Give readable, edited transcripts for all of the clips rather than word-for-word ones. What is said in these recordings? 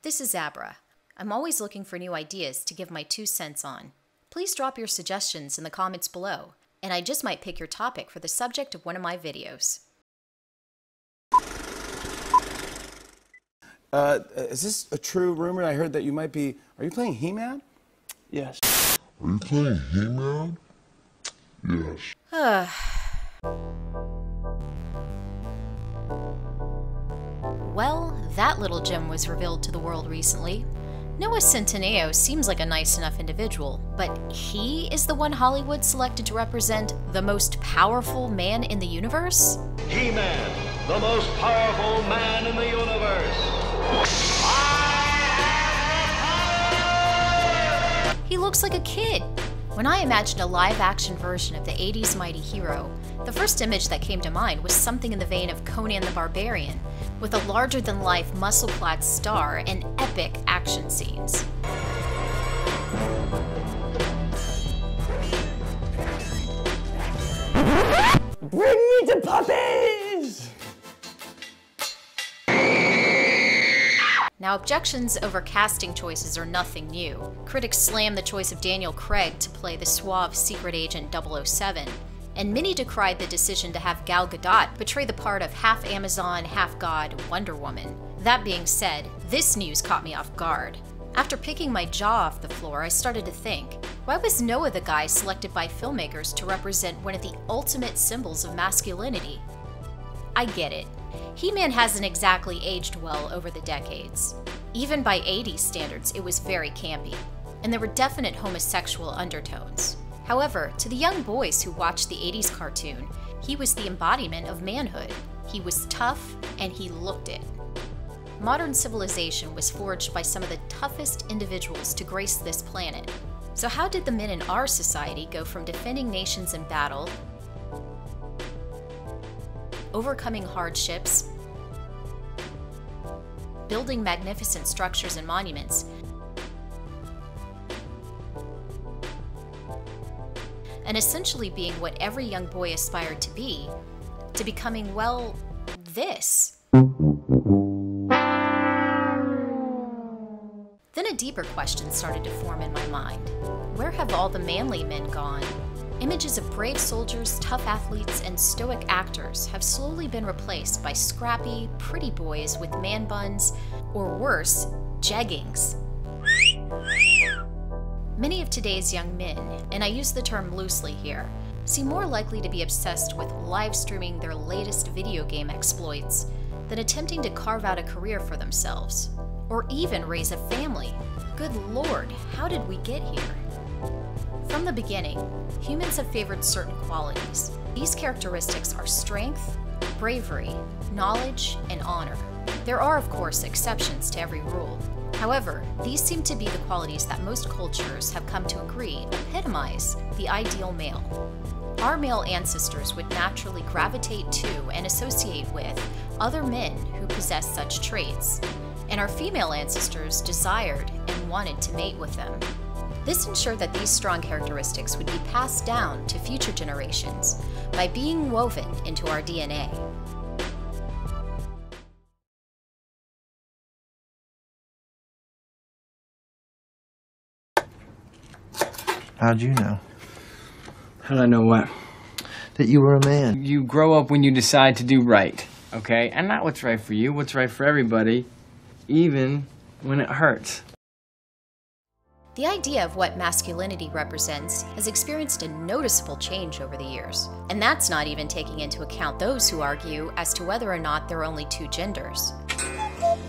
This is Abra. I'm always looking for new ideas to give my 2 cents on. Please drop your suggestions in the comments below, and I just might pick your topic for the subject of one of my videos. Is this a true rumor? I heard that you might be... Are you playing He-Man? Yes. Are you playing He-Man? Yes. Well, that little gem was revealed to the world recently. Noah Centineo seems like a nice enough individual, but he is the one Hollywood selected to represent the most powerful man in the universe? He-Man, the most powerful man in the universe. He looks like a kid. When I imagined a live-action version of the 80s mighty hero, the first image that came to mind was something in the vein of Conan the Barbarian, with a larger-than-life muscle-clad star and epic action scenes. Bring me to puppies! Now, objections over casting choices are nothing new. Critics slammed the choice of Daniel Craig to play the suave secret agent 007, and many decried the decision to have Gal Gadot portray the part of half-Amazon, half-god Wonder Woman. That being said, this news caught me off guard. After picking my jaw off the floor, I started to think, why was Noah the guy selected by filmmakers to represent one of the ultimate symbols of masculinity? I get it. He-Man hasn't exactly aged well over the decades. Even by 80s standards, it was very campy, and there were definite homosexual undertones. However, to the young boys who watched the 80s cartoon, he was the embodiment of manhood. He was tough, and he looked it. Modern civilization was forged by some of the toughest individuals to grace this planet. So how did the men in our society go from defending nations in battle, overcoming hardships, building magnificent structures and monuments, and essentially being what every young boy aspired to be, to becoming, well, this? Then a deeper question started to form in my mind. Where have all the manly men gone? Images of brave soldiers, tough athletes, and stoic actors have slowly been replaced by scrappy, pretty boys with man buns, or worse, jeggings. Many of today's young men, and I use the term loosely here, seem more likely to be obsessed with live streaming their latest video game exploits than attempting to carve out a career for themselves, or even raise a family. Good Lord, how did we get here? From the beginning, humans have favored certain qualities. These characteristics are strength, bravery, knowledge, and honor. There are, of course, exceptions to every rule. However, these seem to be the qualities that most cultures have come to agree epitomize the ideal male. Our male ancestors would naturally gravitate to and associate with other men who possess such traits, and our female ancestors desired and wanted to mate with them. This ensured that these strong characteristics would be passed down to future generations by being woven into our DNA. How'd you know? How'd I know what? That you were a man. You grow up when you decide to do right, okay? And not what's right for you, what's right for everybody, even when it hurts. The idea of what masculinity represents has experienced a noticeable change over the years, and that's not even taking into account those who argue as to whether or not there are only 2 genders.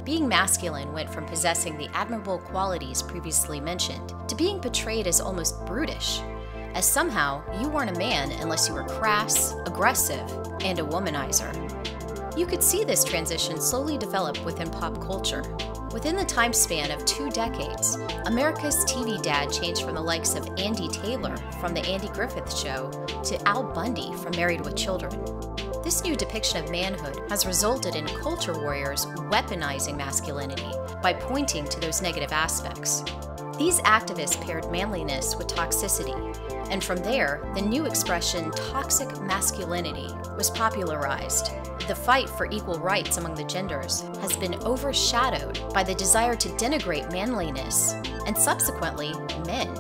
Being masculine went from possessing the admirable qualities previously mentioned to being portrayed as almost brutish, as somehow you weren't a man unless you were crass, aggressive, and a womanizer. You could see this transition slowly develop within pop culture. Within the time span of 2 decades, America's TV dad changed from the likes of Andy Taylor from The Andy Griffith Show to Al Bundy from Married with Children. This new depiction of manhood has resulted in culture warriors weaponizing masculinity by pointing to those negative aspects. These activists paired manliness with toxicity, And from there, the new expression toxic masculinity was popularized. The fight for equal rights among the genders has been overshadowed by the desire to denigrate manliness and subsequently men.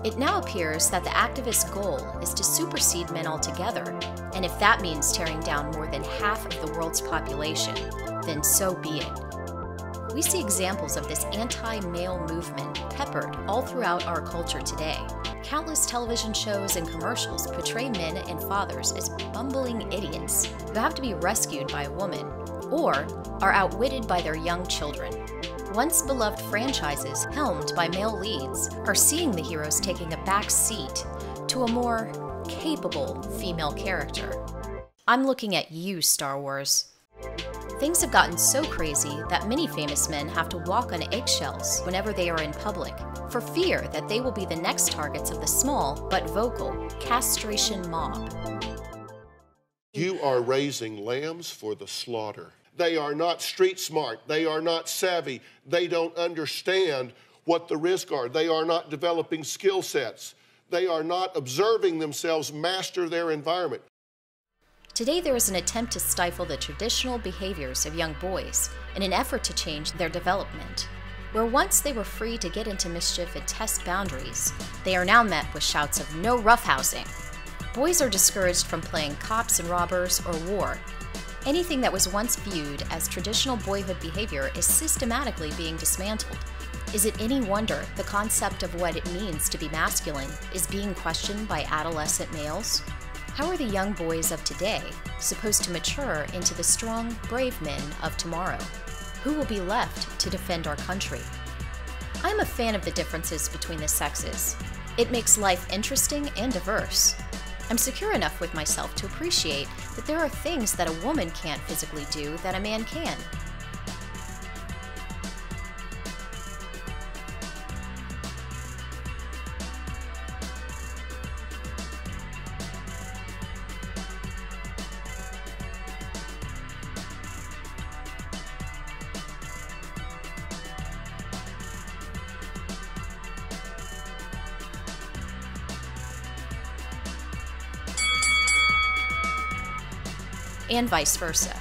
It now appears that the activist goal is to supersede men altogether, and if that means tearing down more than half of the world's population, then so be it. We see examples of this anti-male movement peppered all throughout our culture today. Countless television shows and commercials portray men and fathers as bumbling idiots who have to be rescued by a woman or are outwitted by their young children. Once beloved franchises helmed by male leads are seeing the heroes taking a back seat to a more capable female character. I'm looking at you, Star Wars. Things have gotten so crazy that many famous men have to walk on eggshells whenever they are in public, for fear that they will be the next targets of the small but vocal castration mob. You are raising lambs for the slaughter. They are not street smart. They are not savvy. They don't understand what the risks are. They are not developing skill sets. They are not observing themselves master their environment. Today there is an attempt to stifle the traditional behaviors of young boys in an effort to change their development. Where once they were free to get into mischief and test boundaries, they are now met with shouts of no roughhousing. Boys are discouraged from playing cops and robbers or war. Anything that was once viewed as traditional boyhood behavior is systematically being dismantled. Is it any wonder the concept of what it means to be masculine is being questioned by adolescent males? How are the young boys of today supposed to mature into the strong, brave men of tomorrow? Who will be left to defend our country? I'm a fan of the differences between the sexes. It makes life interesting and diverse. I'm secure enough with myself to appreciate that there are things that a woman can't physically do that a man can. And vice versa.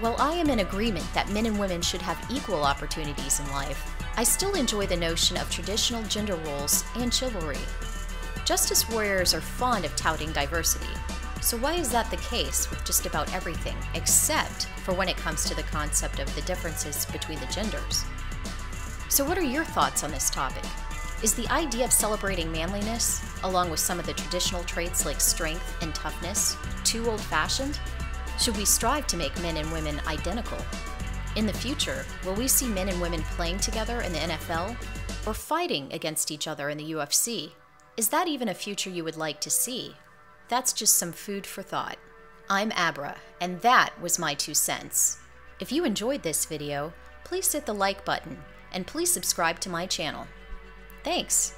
While I am in agreement that men and women should have equal opportunities in life, I still enjoy the notion of traditional gender roles and chivalry. Justice warriors are fond of touting diversity, so why is that the case with just about everything, except for when it comes to the concept of the differences between the genders? So what are your thoughts on this topic? Is the idea of celebrating manliness, along with some of the traditional traits like strength and toughness, too old-fashioned? Should we strive to make men and women identical? In the future, will we see men and women playing together in the NFL or fighting against each other in the UFC? Is that even a future you would like to see? That's just some food for thought. I'm Abra, and that was my 2 cents. If you enjoyed this video, please hit the like button, and please subscribe to my channel. Thanks!